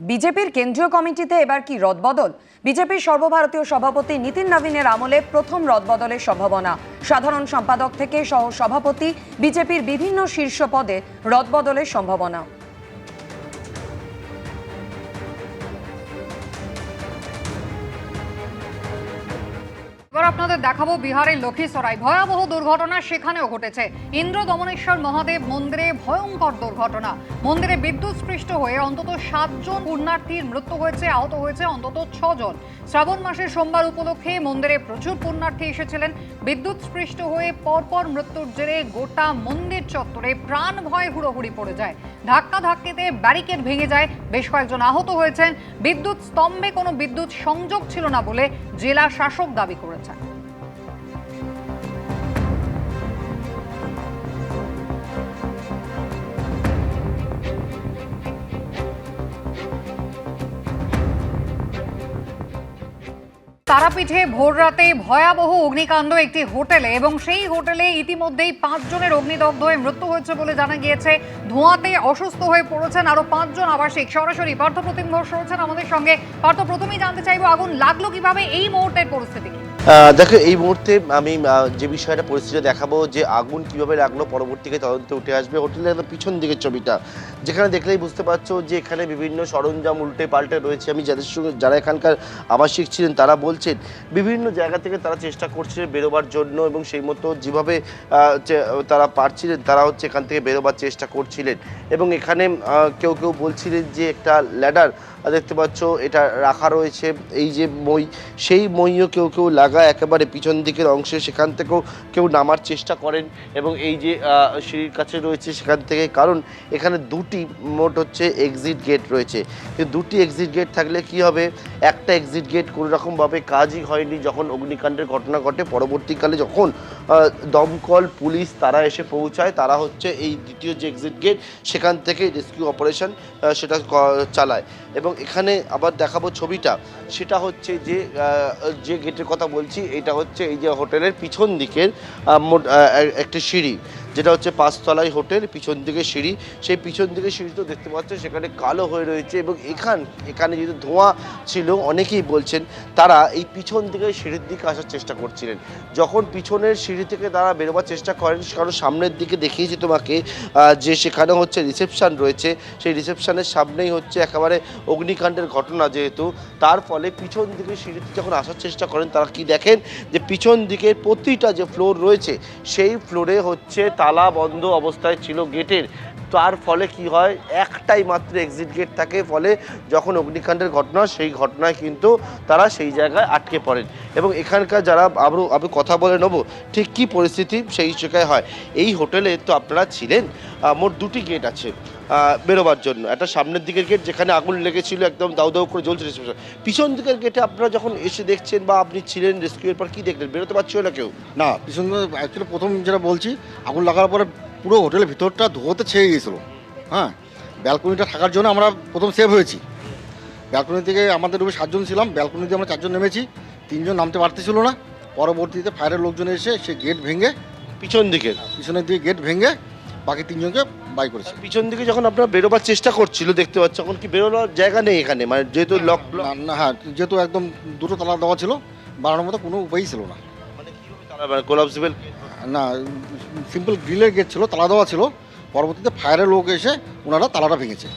বিজেপির কেন্দ্রীয় কমিটিতে এবার কি রদবদল? বিজেপির সর্বভারতীয় সভাপতি নীতিন নবীনের আমলে প্রথম রদবদলের সম্ভাবনা। সাধারণ সম্পাদক থেকে সহ সভাপতি, বিজেপির বিভিন্ন শীর্ষ পদে রদবদলের সম্ভাবনা। এবার আপনাদের দেখাবো বিহারের লক্ষীসরাই ভয়াবহ দুর্ঘটনা সেখানেও ঘটেছে। ইন্দ্র দমনেশ্বর মহাদেব মন্দিরে ভয়ঙ্কর দুর্ঘটনা। মন্দিরে বিদ্যুৎস্পৃষ্ট হয়ে অন্তত 7 জন পুণ্যার্থীর মৃত্যু হয়েছে, আহত হয়েছে অন্তত 6 জন। শ্রাবণ মাসের সোমবার উপলক্ষে মন্দিরে প্রচুর পুণ্যার্থী এসেছিলেন। বিদ্যুৎস্পৃষ্ট হয়ে পরপর মৃত্যুর জেরে গোটা মন্দির চত্বরে প্রাণ ভয়ে হুড়োহুড়ি পড়ে যায়। ধাক্কাধাক্কিতে ব্যারিকেড ভেঙে যায়, বেশ কয়েকজন আহত হয়েছেন। বিদ্যুৎ স্তম্ভে কোনো বিদ্যুৎ সংযোগ ছিল না বলে জেলা শাসক দাবি করেছেন। তারাপীঠে ভোররাতে ভয়াবহ অগ্নিকাণ্ড একটি হোটেলে, এবং সেই হোটেলে ইতিমধ্যেই 5 জনের অগ্নিদগ্ধ হয়ে মৃত্যু হয়েছে বলে জানা গিয়েছে। ধোঁয়াতে অসুস্থ হয়ে পড়েছেন আরো 5 জন আবাসিক। সরাসরি পার্থপ্রতিম ঘোষ রয়েছেন আমাদের সঙ্গে। পার্থ, প্রথমেই জানতে চাইবো আগুন লাগলো কিভাবে, এই মুহূর্তের পরিস্থিতি কি? দেখো, এই মুহূর্তে আমি যে বিষয়টা পরিস্থিতি দেখাবো যে আগুন কিভাবে লাগলো পরবর্তীতে তদন্তে উঠে আসবে। হোটেলের একদম পিছন দিকের ছবিটা, যেখানে দেখলেই বুঝতে পারছো যে এখানে বিভিন্ন সরঞ্জাম উল্টে পাল্টে রয়েছে। আমি যাদের সঙ্গে যারা এখানকার আবাসিক ছিলেন তারা বলছেন বিভিন্ন জায়গা থেকে তারা চেষ্টা করছিলেন বেরোবার জন্য, এবং সেই মতো যেভাবে তারা পারছিলেন তারা হচ্ছে এখান থেকে বেরোবার চেষ্টা করছিলেন। এবং এখানে কেউ কেউ বলছিলেন যে একটা ল্যাডার দেখতে পাচ্ছ এটা রাখা রয়েছে, এই যে মই, সেই মইও কেউ কেউ লাগায় একেবারে পিছন দিকের অংশে, সেখান থেকেও কেউ নামার চেষ্টা করেন। এবং এই যে সিঁড়ির কাছে রয়েছে সেখান থেকে, কারণ এখানে দুটি মোট হচ্ছে এক্সিট গেট রয়েছে। কিন্তু দুটি এক্সিট গেট থাকলে কি হবে, একটা এক্সিট গেট কোনো রকমভাবে কাজই হয়নি যখন অগ্নিকাণ্ডের ঘটনা ঘটে। পরবর্তীকালে যখন দমকল পুলিশ তারা এসে পৌঁছায়, তারা হচ্ছে এই দ্বিতীয় যে এক্সিট গেট সেখান থেকে রেস্কিউ অপারেশন সেটা চালায়। এবং এখানে আবার দেখাবো ছবিটা, সেটা হচ্ছে যে গেটের কথা বলছি, এটা হচ্ছে এই যে হোটেলের পিছন দিকের একটি সিঁড়ি, যেটা হচ্ছে 5 তলায় হোটেল, পিছন দিকে সিঁড়ি। সেই পিছন দিকে সিঁড়ি তো দেখতে পাচ্ছ সেখানে কালো হয়ে রয়েছে। এবং এখানে যেহেতু ধোঁয়া ছিল, অনেকেই বলছেন তারা এই পিছন দিকে সিঁড়ির দিকে আসার চেষ্টা করছিলেন। যখন পিছনের সিঁড়ি থেকে তারা বেরোবার চেষ্টা করেন, কারণ সামনের দিকে দেখিয়েছি তোমাকে যে সেখানে হচ্ছে রিসেপশন রয়েছে, সেই রিসেপশনের সামনেই হচ্ছে একেবারে অগ্নিকাণ্ডের ঘটনা। যেহেতু তার ফলে পিছন দিকে সিঁড়িতে যখন আসার চেষ্টা করেন, তারা কি দেখেন যে পিছন দিকের প্রতিটা যে ফ্লোর রয়েছে সেই ফ্লোরে হচ্ছে তালা বন্ধ অবস্থায় ছিল গেটের। তার ফলে কি হয়, একটাই মাত্র এক্সিট গেট থাকে, ফলে যখন অগ্নিকাণ্ডের ঘটনা, সেই ঘটনায় কিন্তু তারা সেই জায়গায় আটকে পড়েন। এবং এখানকার যারা আমি কথা বলে নেবো ঠিক কী পরিস্থিতি সেই জায়গায় হয়। এই হোটেলে তো আপনারা ছিলেন, মোট 2টি গেট আছে বেরোবার জন্য। একটা সামনের দিকের গেট যেখানে আগুন লেগেছিল, একদম দাউ দাউ করে জ্বলছে রিসেপশন। পিছন দিকের গেটে আপনারা যখন এসে দেখছেন বা আপনি ছিলেন রেস্কিউয়ের পর, কী দেখলেন? বেরোতে পারছিল না কেউ? না, পিছন অ্যাকচুয়ালি প্রথম যেটা বলছি, আগুন লাগার পরে পুরো হোটেলের ভিতরটা ধোঁয়াতে ছেয়ে গিয়েছিলো। হ্যাঁ, ব্যালকনিটা থাকার জন্য আমরা প্রথম সেভ হয়েছি। ব্যালকনি থেকে আমাদের রুমে 7 জন ছিলাম, ব্যালকনিতে আমরা 4 জন নেমেছি, 3 জন নামতে পারতেছিল না। পরবর্তীতে ফায়ারের লোকজন এসে সে গেট ভেঙে, পিছনের দিকে গেট ভেঙে বাকি 3 জনকে বাই করেছে। পিছন দিকে যখন আপনারা বেরোবার চেষ্টা করছিল দেখতে পাচ্ছ, তখন কি বেরোনোর জায়গা নেই এখানে, মানে যেহেতু লক না, হ্যাঁ, যেহেতু একদম দুটো তালা দেওয়া ছিল, বাড়ানোর মতো কোনো উপায়ই ছিল না। মানে কীভাবে তারা কোলাপসিবল? না, সিম্পল গ্রিলের গেট ছিল, তালা দেওয়া ছিল। পরবর্তীতে ফায়ারের লোক এসে ওনারা তালাটা ভেঙেছে।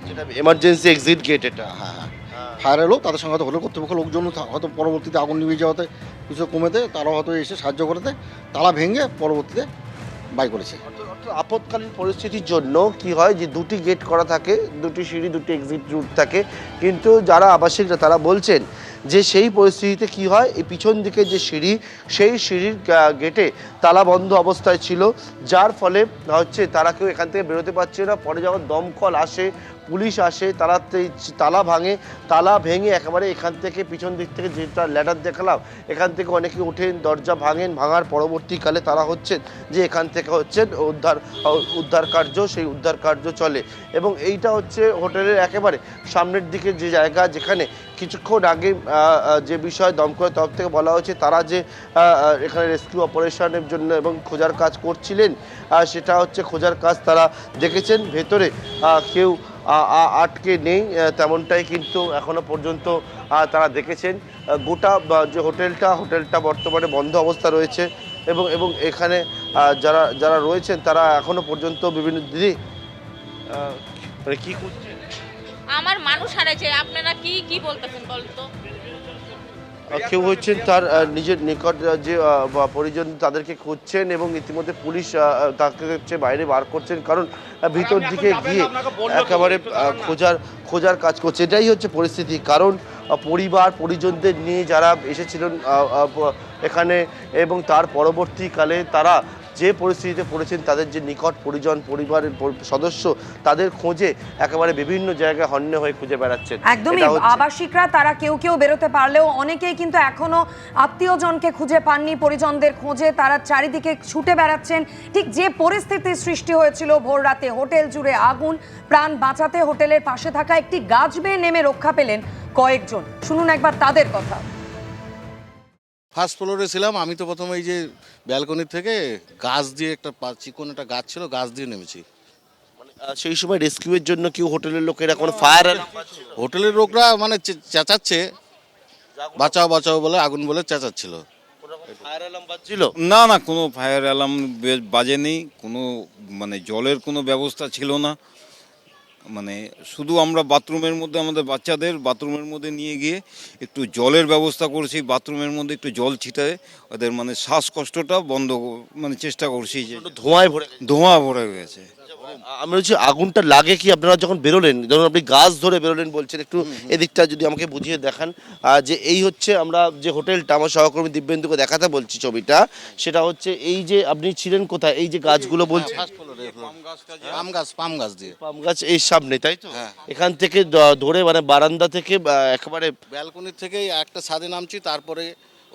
যেটা এমার্জেন্সি এক্সিট গেট এটা। হ্যাঁ, ফায়ারের লোক, তাদের সঙ্গে হয়তো হোটেল কর্তৃপক্ষ লোকজন হয়তো পরবর্তীতে আগুন নিভিয়ে যাওয়াতে কিছু কমেতে তারাও হয়তো এসে সাহায্য করতে তালা ভেঙে পরবর্তীতে বাই করেছে। আপৎকালীন পরিস্থিতির জন্য কি হয় যে 2টি গেট করা থাকে, 2টি সিঁড়ি, 2টি এক্সিট রুট থাকে। কিন্তু যারা আবাসিকরা তারা বলছেন যে সেই পরিস্থিতিতে কি হয়, এই পিছন দিকে যে সিঁড়ি, সেই সিঁড়ির গেটে তালা বন্ধ অবস্থায় ছিল, যার ফলে হচ্ছে তারা কেউ এখান থেকে বেরোতে পারছে না। পরে যখন দমকল আসে, পুলিশ আসে, তারা তালা ভাঙে, তালা ভেঙে একেবারে এখান থেকে পিছন দিক থেকে যেটা ল্যাডার দেখালাম, এখান থেকে অনেকে ওঠেন, দরজা ভাঙেন। ভাঙার পরবর্তীকালে তারা হচ্ছেন যে এখান থেকে হচ্ছেন উদ্ধার কার্য, সেই উদ্ধার কার্য চলে। এবং এইটা হচ্ছে হোটেলের একেবারে সামনের দিকে যে জায়গা, যেখানে কিছুক্ষণ আগে যে বিষয় দমকলের তরফ থেকে বলা হয়েছে, তারা যে এখানে রেস্কিউ অপারেশনের জন্য এবং খোঁজার কাজ করছিলেন, সেটা হচ্ছে খোঁজার কাজ তারা দেখেছেন। ভেতরে কেউ আটকে নেই, তেমনটাই কিন্তু এখনো পর্যন্ত তারা দেখেছেন। গোটা যে হোটেলটা বর্তমানে বন্ধ অবস্থা রয়েছে এবং এবং এখানে যারা যারা রয়েছেন তারা এখনো পর্যন্ত বিভিন্ন দিদি মানে কি করছেন? আমার মানুষ হারাইছে, আপনারা কি কি বলতেছেন বলতো? কেউ হচ্ছেন তার নিজের নিকট যে পরিজন তাদেরকে খুঁজছেন এবং ইতিমধ্যে পুলিশ তাকে হচ্ছে বাইরে বার করছেন, কারণ ভিতর দিকে গিয়ে একেবারে খোঁজার কাজ করছে। এটাই হচ্ছে পরিস্থিতি, কারণ পরিবার পরিজনদের নিয়ে যারা এসেছিলেন এখানে এবং তার পরবর্তীকালে তারা যে পরিস্থিতিতে পড়েছেন, তাদের যে নিকট পরিজন পরিবারের সদস্য তাদের খোঁজে একেবারে বিভিন্ন জায়গায় হন্যে হয়ে খুঁজে বেড়াচ্ছেন। একদমই, আবাসিকরা তারা কেউ বেরোতে পারলেও অনেকেই কিন্তু এখনো আত্মীয়জনকে খুঁজে পাননি, পরিজনদের খোঁজে তারা চারিদিকে ছুটে বেড়াচ্ছেন। ঠিক যে পরিস্থিতির সৃষ্টি হয়েছিল ভোর রাতে, হোটেল জুড়ে আগুন, প্রাণ বাঁচাতে হোটেলের পাশে থাকা একটি গাছ বেয়ে নেমে রক্ষা পেলেন কয়েকজন। শুনুন একবার তাদের কথা। ফার্স্ট ফ্লোরে ছিলাম আমি, তো প্রথমে এই যে ব্যালকনি থেকে গাছ দিয়ে একটা চিকন একটা গাছ ছিল, গাছ দিয়ে নেমেছি। সেই সময় রেস্কিউয়ের জন্য কেউ হোটেলের লোকেরা কোনো ফায়ার হোটেলের লোকরা মানে চেঁচাচ্ছে, বাঁচাও বাঁচাও বলে, আগুন বলে চেঁচাচ্ছিল। Fire alarm বাজছিল? না না, কোনো ফায়ার অ্যালার্ম বাজেনি, কোনো মানে জলের কোনো ব্যবস্থা ছিল না। মানে শুধু আমরা বাথরুমের মধ্যে আমাদের বাচ্চাদের বাথরুমের মধ্যে নিয়ে গিয়ে একটু জলের ব্যবস্থা করছি, বাথরুমের মধ্যে একটু জল ছিটায় ওদের মানে শ্বাসকষ্টটা বন্ধ মানে চেষ্টা করছি। যে ধোঁয়া ভরে গেছে। আমি বলছি আগুনটা লাগে কি আপনারা যখন বেরোলেন, যখন আপনি গাছ ধরে বেরোলেন বলছেন, একটু এদিকটা যদি আমাকে বুঝিয়ে দেখান। যে এই হচ্ছে আমরা যে হোটেলটা, আমার সহকর্মী দিব্যেন্দুকে দেখাতে বলছি ছবিটা, সেটা হচ্ছে এই যে আপনি ছিলেন কোথায়, এই যে গাছগুলো বলছেন পাম গাছ দিয়ে, পাম গাছ এই সামনে, তাই তো? এখান থেকে ধরে মানে বারান্দা থেকে একেবারে ব্যালকনির থেকে একটা ছাদে নামছি, তারপরে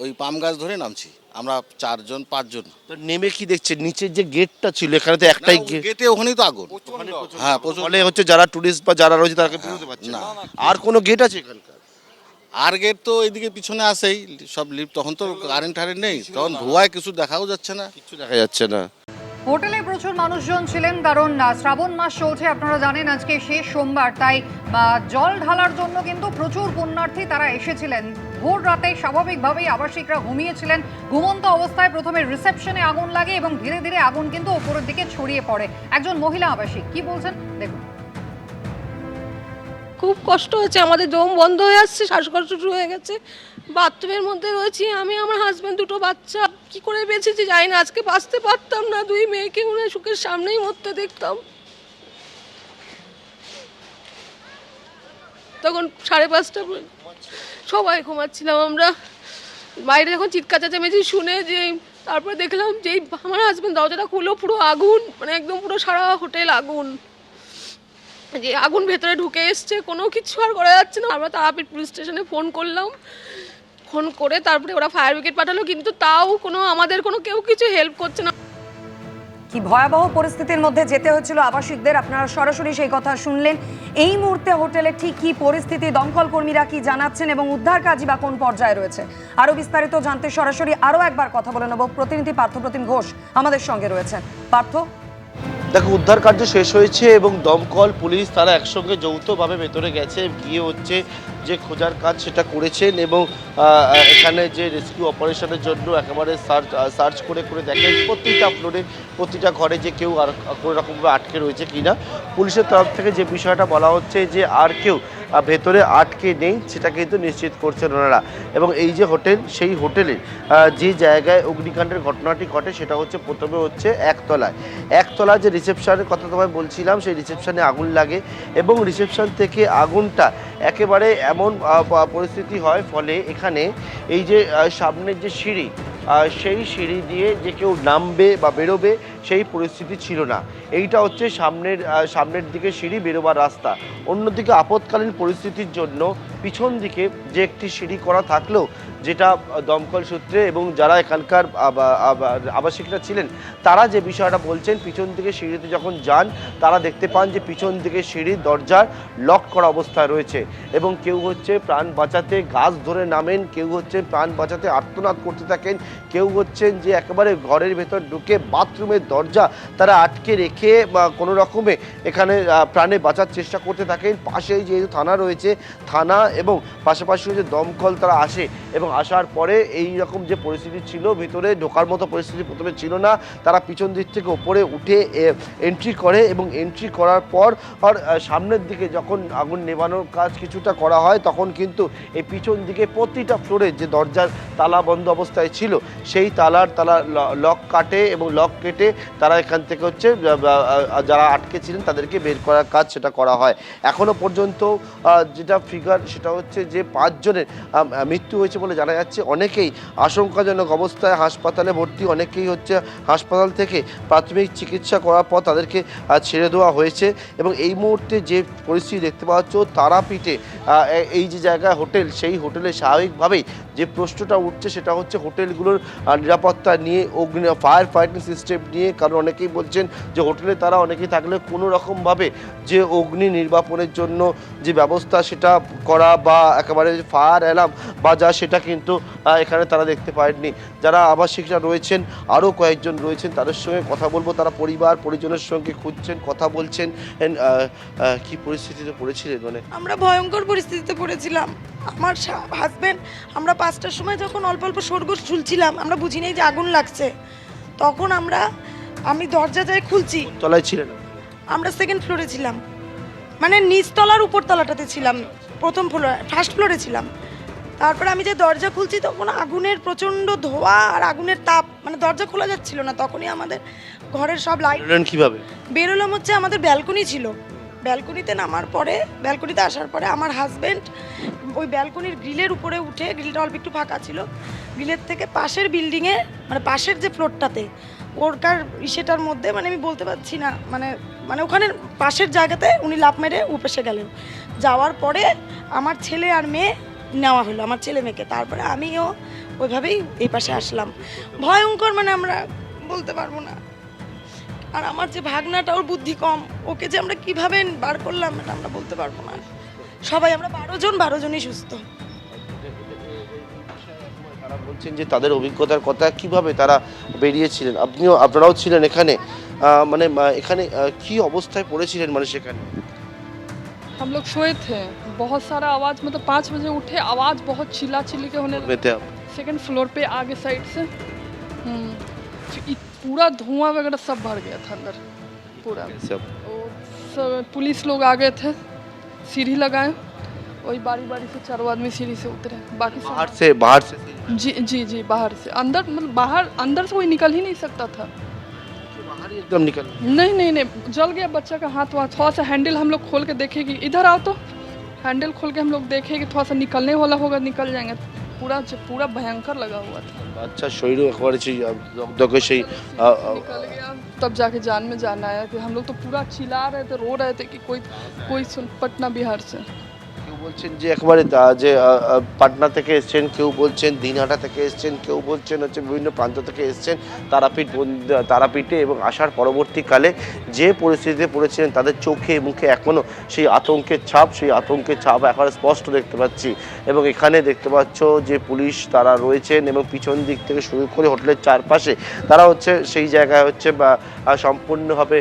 ওই পাম গাছ ধরে নামছি আমরা 4-5 জন। তো নেমে কি দেখছেন নিচের যে গেটটা ছিল, এখানে তো একটাই গেটে, ওখানেই তো আগুন। হ্যাঁ, ফলে হচ্ছে যারা টুরিস্ট বা যারা রয়েছে তারা বেরোতে পারছে না। আর কোনো গেট আছে এখানকার? আর গেট তো এইদিকে পিছনে আসেই সব লিফট, তখন তো কারেন্ট নেই, তখন ধোঁয়ায় কিছু দেখাও যাচ্ছে না, কিছু দেখা যাচ্ছে না। হোটেলে প্রচুর মানুষজন ছিলেন, কারণ শ্রাবণ মাস চলছে, আপনারা জানেন আজকে শেষ সোমবার, তাই জল ঢালার জন্য কিন্তু প্রচুর পুণ্যার্থী তারা এসেছিলেন। ভোর রাতে স্বাভাবিকভাবেই আবাসিকরা ঘুমিয়েছিলেন। ঘুমন্ত অবস্থায় প্রথমে রিসেপশনে আগুন লাগে এবং ধীরে ধীরে আগুন কিন্তু ওপরের দিকে ছড়িয়ে পড়ে। একজন মহিলা আবাসিক কি বলছেন দেখুন। খুব কষ্ট হচ্ছে, আমাদের দম বন্ধ হয়ে আসছে, শ্বাসকষ্ট শুরু হয়ে গেছে। বাথরুমের মধ্যে রয়েছি আমি, আমার হাজব্যান্ড, 2টো বাচ্চা। কি করে বেঁচেছি জানি না, আজকে বাঁচতে পারতাম না। 2 মেয়েকে উনি সুখের সামনেই মরতে দেখতাম। তখন 5:30 সবাই ঘুমাচ্ছিলাম আমরা। বাইরে যখন চিৎকার চেঁচামেচি শুনে যে তারপরে দেখলাম যে আমার হাজব্যান্ড দরজাটা খুললো, পুরো আগুন, মানে একদম পুরো সারা হোটেল আগুন, যে আগুন ভেতরে ঢুকে এসছে, কোনো কিছু আর করা যাচ্ছে না। আমরা তারাপীঠ পুলিশ স্টেশনে ফোন করলাম, ফোন করে তারপরে ওরা ফায়ার ব্রিগেড পাঠালো, কিন্তু তাও আমাদের কেউ কিছু হেল্প করছে না। কি ভয়াবহ পরিস্থিতির মধ্যে যেতে হয়েছিল আবাসিকদের, আপনারা সরাসরি সেই কথা শুনলেন। এই মুহূর্তে হোটেলে ঠিক কি পরিস্থিতি, দমকল কর্মীরা কি জানাচ্ছেন এবং উদ্ধার কাজই বা কোন পর্যায়ে রয়েছে, আরো বিস্তারিত জানতে সরাসরি আরো একবার কথা বলে নেব। প্রতিনিধি পার্থপ্রতিম ঘোষ আমাদের সঙ্গে রয়েছেন। পার্থ, দেখো, উদ্ধার কার্য শেষ হয়েছে এবং দমকল পুলিশ তারা একসঙ্গে যৌথভাবে ভেতরে গেছে, গিয়ে হচ্ছে যে খোঁজার কাজ সেটা করেছেন এবং এখানে যে রেস্কিউ অপারেশনের জন্য একেবারে সার্চ করে করে দেখেন প্রতিটা ফ্লোরে, প্রতিটা ঘরে যে কেউ আর কোনো রকমভাবে আটকে রয়েছে কিনা। পুলিশের তরফ থেকে যে বিষয়টা বলা হচ্ছে যে আর কেউ ভেতরে আটকে নেই, সেটা কিন্তু নিশ্চিত করছেন ওনারা। এবং এই যে হোটেল, সেই হোটেলে যে জায়গায় অগ্নিকাণ্ডের ঘটনাটি ঘটে সেটা হচ্ছে প্রথমে হচ্ছে একতলায় যে রিসেপশনের কথা তোমায় বলছিলাম, সেই রিসেপশনে আগুন লাগে এবং রিসেপশন থেকে আগুনটা একেবারে এমন পরিস্থিতি হয়, ফলে এখানে এই যে সামনের যে সিঁড়ি, সেই সিঁড়ি দিয়ে যে কেউ নামবে বা বেরোবে সেই পরিস্থিতি ছিল না। এইটা হচ্ছে সামনের দিকে সিঁড়ি, বেরোবার রাস্তা। অন্যদিকে আপৎকালীন পরিস্থিতির জন্য পিছন দিকে যে একটি সিঁড়ি করা থাকলেও, যেটা দমকল সূত্রে এবং যারা এখানকার আবাসিকরা ছিলেন তারা যে বিষয়টা বলছেন, পিছন দিকে সিঁড়িতে যখন যান তারা দেখতে পান যে পিছন দিকে সিঁড়ির দরজার লক করা অবস্থায় রয়েছে এবং কেউ হচ্ছে প্রাণ বাঁচাতে গাছ ধরে নামেন, কেউ হচ্ছে প্রাণ বাঁচাতে আর্তনাদ করতে থাকেন, কেউ হচ্ছেন যে একেবারে ঘরের ভেতর ঢুকে বাথরুমের দরজা তারা আটকে রেখে কোনো রকমে এখানে প্রাণে বাঁচার চেষ্টা করতে থাকেন। পাশেই যেহেতু থানা রয়েছে, থানা এবং পাশাপাশি যে দমকল তারা আসে এবং আসার পরে এই রকম যে পরিস্থিতি ছিল, ভিতরে ঢোকার মতো পরিস্থিতি প্রথমে ছিল না, তারা পিছন দিক থেকে ওপরে উঠে এন্ট্রি করে এবং এন্ট্রি করার পর সামনের দিকে যখন আগুন নেভানোর কাজ কিছুটা করা হয় তখন কিন্তু এই পিছন দিকে প্রতিটা ফ্লোরে যে দরজার তালা বন্ধ অবস্থায় ছিল সেই তালা লক কাটে এবং লক কেটে তারা এখান থেকে হচ্ছে যারা আটকে ছিলেন তাদেরকে বের করার কাজ সেটা করা হয়। এখনো পর্যন্ত যেটা ফিগার সেটা হচ্ছে যে 5 জনের মৃত্যু হয়েছে বলে জানা যাচ্ছে। অনেকেই আশঙ্কাজনক অবস্থায় হাসপাতালে ভর্তি, অনেকেই হচ্ছে হাসপাতাল থেকে প্রাথমিক চিকিৎসা করার পর তাদেরকে ছেড়ে দেওয়া হয়েছে। এবং এই মুহূর্তে যে পরিস্থিতি দেখতে পাওয়া যাচ্ছে, তারাপীঠে এই যে জায়গায় হোটেল, সেই হোটেলে স্বাভাবিকভাবেই যে প্রশ্নটা উঠছে সেটা হচ্ছে হোটেলগুলোর নিরাপত্তা নিয়ে, ফায়ার ফাইটিং সিস্টেম নিয়ে। কারণ অনেকেই বলছেন যে হোটেলে তারা অনেকেই থাকলে কোনো রকমভাবে যে অগ্নি নির্বাপনের জন্য যে ব্যবস্থা সেটা করা বা একেবারে ফায়ার অ্যালার্ম বাজা সেটা কিন্তু এখানে তারা দেখতে পায়নি। যারা আবাসিকরা রয়েছেন, আরও কয়েকজন রয়েছেন, তাদের সঙ্গে কথা বলবো। তারা পরিবার পরিজনের সঙ্গে খুঁজছেন, কথা বলছেন। কি পরিস্থিতিতে পড়েছিলেন? মানে আমরা ভয়ঙ্কর পরিস্থিতিতে পড়েছিলাম। আমার হাজব্যান্ড, আমরা 5টার সময় যখন অল্প অল্প সরগোশ ঝুলছিলাম, আমরা বুঝি নাই যে আগুন লাগছে। তখন আমি দরজা যাই খুলছি। তলায় ছিলেন? আমরা 2nd ফ্লোরে ছিলাম, মানে নিচতলার উপর তলাটাতে ছিলাম, প্রথম ফ্লোরে, ফার্স্ট ফ্লোরে ছিলাম। তারপরে আমি যে দরজা খুলছি তখন আগুনের প্রচণ্ড ধোঁয়া আর আগুনের তাপ, মানে দরজা খোলা যাচ্ছিল না। তখনই আমাদের ঘরের সব লাইট কিভাবে বেরোলাম হচ্ছে, আমাদের ব্যালকনি ছিল। ব্যালকনিতে নামার পরে, ব্যালকনিতে আসার পরে আমার হাজব্যান্ড ওই ব্যালকনির গ্রিলের উপরে উঠে, গ্রিলটা অল্প একটু ফাঁকা ছিল, গ্রিলের থেকে পাশের বিল্ডিংয়ে, মানে পাশের যে ফ্লোরটাতে ওরকার সেটার মধ্যে, মানে আমি বলতে পারছি না, মানে ওখানে পাশের জায়গাতে উনি লাফ মেরে উপেসে গেলেন। যাওয়ার পরে আমার ছেলে আর মেয়ে নেওয়া হলো, আমার ছেলে মেয়েকে। তারপরে আমিও ওইভাবেই এই পাশে আসলাম। ভয়ঙ্কর, মানে আমরা বলতে পারবো না। আর আমার যে ভাগনাটা, ওর বুদ্ধি কম, ওকে যে আমরা কিভাবে বার করলাম এটা আমরা বলতে পারবো না। সবাই আমরা 12 জনই সুস্থ। তারা বলছেন যে তাদের অভিজ্ঞতার কথা, কিভাবে তারা বেরিয়েছিলেন। আপনারাও ছিলেন এখানে, মানে এখানে কি অবস্থায় পড়েছিলেন মানে সেখানে? हम लोग सोए थे, बहुत सारा आवाज़, मतलब 5 बजे उठे, आवाज़ बहुत चिल्ला चिल्ली के होने लगा। 2nd फ्लोर पे आगे साइड से पूरा धुआं वगैरह सब भर गया था अंदर पूरा। सब पुलिस लोग आ गए थे, सीढ़ी लगाए, वही बारी बारी से 4 आदमी सीढ़ी से उतरे। बाकी बाहर से जी बाहर से। अंदर मतलब अंदर से कोई निकल ही नहीं सकता था। एकदम निकल नहीं, जल गया बच्चा का हाथ वहाँ। थोड़ा सा हैंडल हम लोग खोल के देखे कि इधर आओ, तो हैंडल खोल के हम लोग देखे कि थोड़ा सा निकलने वाला होगा, निकल जाएंगे। पूरा भयंकर लगा हुआ था। अच्छा, शरीर একবারে সেই দগদগে সেই निकल गया, तब जाके जान में जान आया कि हम लोग तो पूरा चिल्ला रहे थे, रो रहे थे कि कोई सुन। पटना बिहार से কেউ বলছেন যে একেবারে যে পাটনা থেকে এসছেন, কেউ বলছেন দিনহাটা থেকে এসছেন, কেউ বলছেন হচ্ছে বিভিন্ন প্রান্ত থেকে এসছেন তারাপীঠে। এবং আসার পরবর্তীকালে যে পরিস্থিতিতে পড়েছিলেন তাদের চোখে মুখে এখনও সেই আতঙ্কের ছাপ এখন স্পষ্ট দেখতে পাচ্ছি। এবং এখানে দেখতে পাচ্ছ যে পুলিশ তারা রয়েছেন এবং পিছন দিক থেকে শুরু করে হোটেলের চারপাশে তারা হচ্ছে সেই জায়গায় হচ্ছে সম্পূর্ণভাবে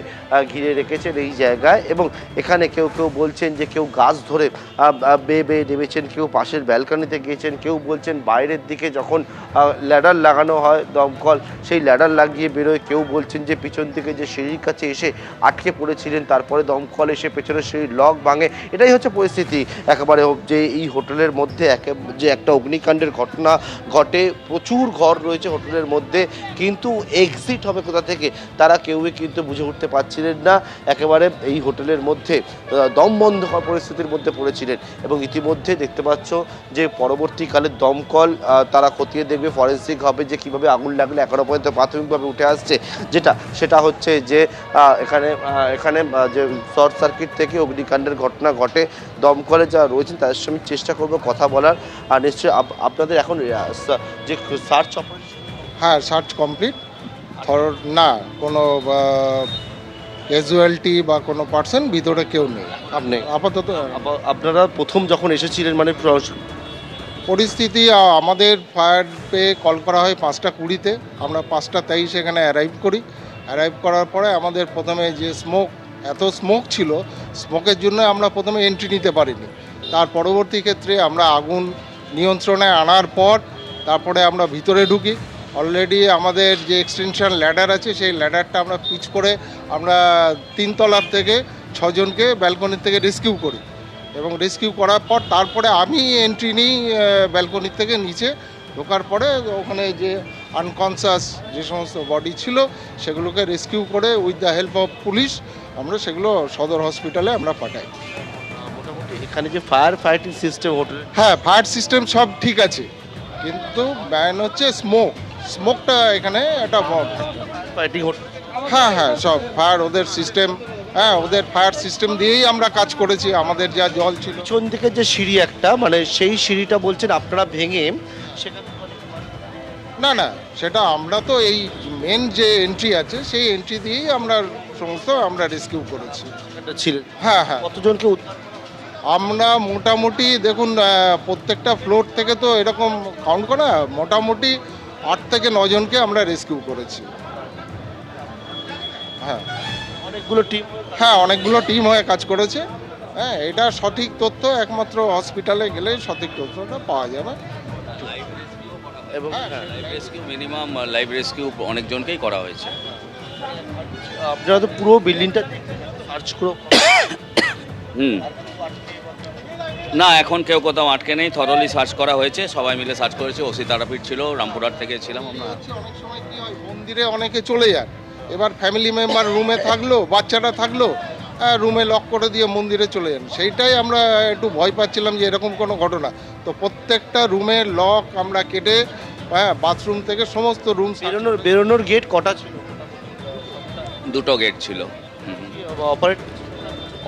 ঘিরে রেখেছেন এই জায়গায়। এবং এখানে কেউ বলছেন যে কেউ গাছ ধরে বেয়ে নেমেছেন, কেউ পাশের ব্যালকনিতে গিয়েছেন, কেউ বলছেন বাইরের দিকে যখন ল্যাডার লাগানো হয় দমকল, সেই ল্যাডার লাগিয়ে বেরোয়। কেউ বলছেন যে পিছন থেকে যে সিঁড়ির কাছে এসে আটকে পড়েছিলেন, তারপরে দমকল এসে পেছনের সিঁড়ির লক ভাঙে। এটাই হচ্ছে পরিস্থিতি একেবারে যে এই হোটেলের মধ্যে যে একটা অগ্নিকাণ্ডের ঘটনা ঘটে। প্রচুর ঘর রয়েছে হোটেলের মধ্যে, কিন্তু এক্সিট হবে কোথা থেকে তারা কেউই কিন্তু বুঝে উঠতে পারছিলেন না। একেবারে এই হোটেলের মধ্যে দম বন্ধ হওয়ার পরিস্থিতির মধ্যে পড়েছিলেন। এবং ইতিমধ্যে দেখতে পাচ্ছ যে পরবর্তীকালে দমকল তারা খতিয়ে দেখবে, ফরেন্সিক হবে যে কীভাবে আগুন লাগলে এখনও পর্যন্ত প্রাথমিকভাবে উঠে আসছে সেটা হচ্ছে যে এখানে যে শর্ট সার্কিট থেকে অগ্নিকাণ্ডের ঘটনা ঘটে। দমকলে যারা রয়েছেন তাদের সঙ্গে চেষ্টা করবো কথা বলার। আর নিশ্চয়ই আপনাদের এখন যে সার্চ অপারেশন, হ্যাঁ সার্চ কমপ্লিট, না কোনো ক্যাজুয়ালিটি বা কোনো পার্সন ভিতরে কেউ নেই আপনি আপাতত। আপনারা প্রথম যখন এসেছিলেন মানে পরিস্থিতি, আমাদের ফায়ার পেয়ে কল করা হয় 5টা 20-তে, আমরা 5টা 23 এখানে অ্যারাইভ করি। অ্যারাইভ করার পরে আমাদের প্রথমে যে এত স্মোক ছিল, স্মোকের জন্য আমরা প্রথমে এন্ট্রি নিতে পারিনি। তার পরবর্তী ক্ষেত্রে আমরা আগুন নিয়ন্ত্রণে আনার পর তারপরে আমরা ভিতরে ঢুকি। অলরেডি আমাদের যে এক্সটেনশন ল্যাডার আছে সেই ল্যাডারটা আমরা পিচ করে আমরা 3 তলার থেকে 6 জনকে ব্যালকনি থেকে রেস্কিউ করি, এবং রেস্কিউ করার পর তারপরে আমি এন্ট্রি নিই ব্যালকনি থেকে নিচে। ঢোকার পরে ওখানে যে আনকনসিয়াস যে সমস্ত বডি ছিল সেগুলোকে রেস্কিউ করে with the help of police আমরা সেগুলো সদর হসপিটালে আমরা পাঠাই। মোটামুটি এখানে যে ফায়ার ফাইটিং সিস্টেম হোটেল, হ্যাঁ, ফায়ার সিস্টেম সব ঠিক আছে, কিন্তু মেন হচ্ছে স্মোকটা এখানে একটা ফাইটিং হোটেল, হ্যাঁ সব ফায়ার ওদের সিস্টেম, হ্যাঁ ওদের ফায়ার সিস্টেম দিয়েই আমরা কাজ করেছি। আমাদের যা জল ছিল, পিছন দিকে যে সিঁড়ি একটা, মানে সেই সিঁড়িটা বলছেন আপনারা ভেঙে সেখানে না সেটা আমরা তো এই মেন যে এন্ট্রি আছে সেই এন্ট্রি দিয়েই আমরা সমস্ত আমরা রেস্কিউ করেছি। একটা ছিলেন, হ্যাঁ কতজনকে আমরা মোটামুটি দেখুন প্রত্যেকটা ফ্লোর থেকে তো এরকম কাউন্ট করা, মোটামুটি 8 থেকে 9 জনকে আমরা রেস্কিউ করেছি। হ্যাঁ, অনেকগুলো টিম হয়ে কাজ করেছে। হ্যাঁ, এটা সঠিক তথ্য একমাত্র হসপিটালে গেলে সঠিক তথ্যটা পাওয়া যাবে। এবং মিনিমাম লাইভ রেস্কিউ অনেকজনকেই করা হয়েছে। আপনারা তো পুরো বিল্ডিংটা সার্চ করে না, এখন কেউ কোথাও আটকে নেই, থরলি সার্চ করা হয়েছে, সবাই মিলে সার্চ করেছে। ওসি তারাপীঠ ছিল, রামপুরহাট থেকে ছিলাম আমরা। অনেক সময় কি হয়, মন্দিরে অনেকে চলে যায়, এবার ফ্যামিলি মেম্বার রুমে থাকলো, বাচ্চারা থাকলো, রুমে লক করে দিয়ে মন্দিরে চলে যান। সেইটাই আমরা একটু ভয় পাচ্ছিলাম যে এরকম কোনো ঘটনা। তো প্রত্যেকটা রুমের লক আমরা কেটে, বাথরুম থেকে সমস্ত রুম, বেরোনোর গেট কটা ছিল? 2টো গেট ছিল।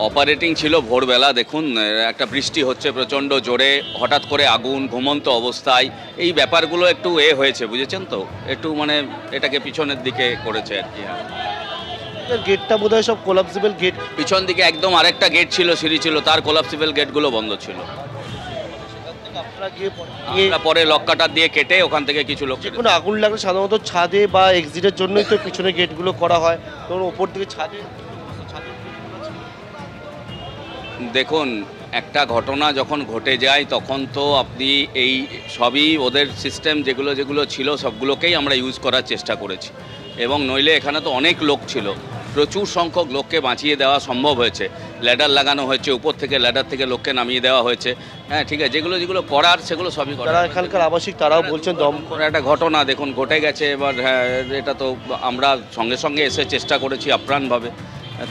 অপারেটিং ছিল ভোরবেলা। দেখুন, একটা বৃষ্টি হচ্ছে প্রচণ্ড জোরে, হঠাৎ করে আগুন, ঘুমন্ত অবস্থায়, এই ব্যাপারগুলো একটু হয়েছে, বুঝেছেন তো, একটু মানে এটাকে পিছনের দিকে করেছে আর কি। গেটটা বোধহয় সব কোলাপসিবল গেট, পিছন দিকে একদম আরেকটা গেট ছিল, সিঁড়ি ছিল, তার কোলাপসিবল গেটগুলো বন্ধ ছিল। আমরা পরে লক কাটার দিয়ে কেটে ওখান থেকে কিছু লোক, কোনো আগুন লাগলে সাধারণত ছাদে বা এক্সিটের জন্যই তো পিছনে গেটগুলো করা হয়, তো ওপর দিকে ছাদে। দেখুন, একটা ঘটনা যখন ঘটে যায় তখন তো আপনি এই সবই ওদের সিস্টেম যেগুলো ছিল সবগুলোকেই আমরা ইউজ করার চেষ্টা করেছি, এবং নইলে এখানে তো অনেক লোক ছিল, প্রচুর সংখ্যক লোককে বাঁচিয়ে দেওয়া সম্ভব হয়েছে। ল্যাডার লাগানো হয়েছে, উপর থেকে ল্যাডার থেকে লোককে নামিয়ে দেওয়া হয়েছে। হ্যাঁ, ঠিক আছে, যেগুলো করার সেগুলো সবই করা। যারা এখানকার আবাসিক তারাও বলছেন দম করে একটা ঘটনা দেখুন ঘটে গেছে। এবার হ্যাঁ, এটা তো আমরা সঙ্গে সঙ্গে এসে চেষ্টা করেছি আপ্রাণভাবে।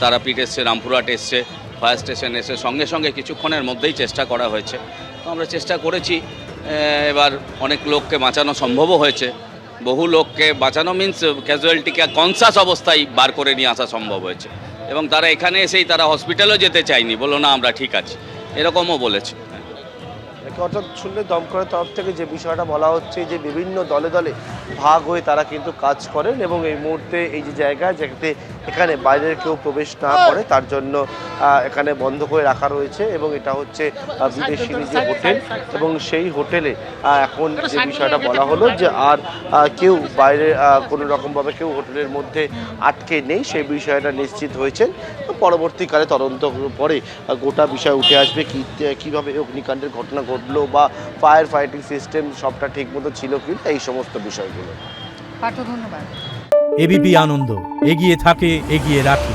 তারাপীঠ এসছে, রামপুরহাট এসছে, ফায়ার স্টেশন এসে সঙ্গে সঙ্গে কিছুক্ষণের মধ্যেই চেষ্টা করা হয়েছে। তো আমরা চেষ্টা করেছি, এবার অনেক লোককে বাঁচানো সম্ভবও হয়েছে। বহু লোককে বাঁচানো মিন্স ক্যাজুয়ালিটিকে কনসাস অবস্থায় বার করে নিয়ে আসা সম্ভব হয়েছে, এবং তারা এখানে এসেই তারা হসপিটালেও যেতে চায়নি, বললো না আমরা ঠিক আছি, এরকমও বলেছে। অর্থাৎ শুনলে দমকলের তরফ থেকে যে বিষয়টা বলা হচ্ছে যে বিভিন্ন দলে দলে ভাগ হয়ে তারা কিন্তু কাজ করেন, এবং এই মুহূর্তে এই যে জায়গায় যাতে এখানে বাইরের কেউ প্রবেশ না করে তার জন্য এখানে বন্ধ করে রাখা রয়েছে। এবং এটা হচ্ছে বিদেশিনী যে হোটেল, এবং সেই হোটেলে এখন যে বিষয়টা বলা হলো যে আর কেউ বাইরে কোনো রকমভাবে কেউ হোটেলের মধ্যে আটকে নেই, সেই বিষয়টা নিশ্চিত হয়েছেন। পরবর্তীকালে তদন্ত পরে গোটা বিষয় উঠে আসবে, কীভাবে অগ্নিকাণ্ডের ঘটনা ঘটলো বা ফায়ার ফাইটিং সিস্টেম সবটা ঠিকমতো ছিল কি, এই সমস্ত বিষয়গুলো। ধন্যবাদ। এবিপি আনন্দ, এগিয়ে থাকে, এগিয়ে রাখে।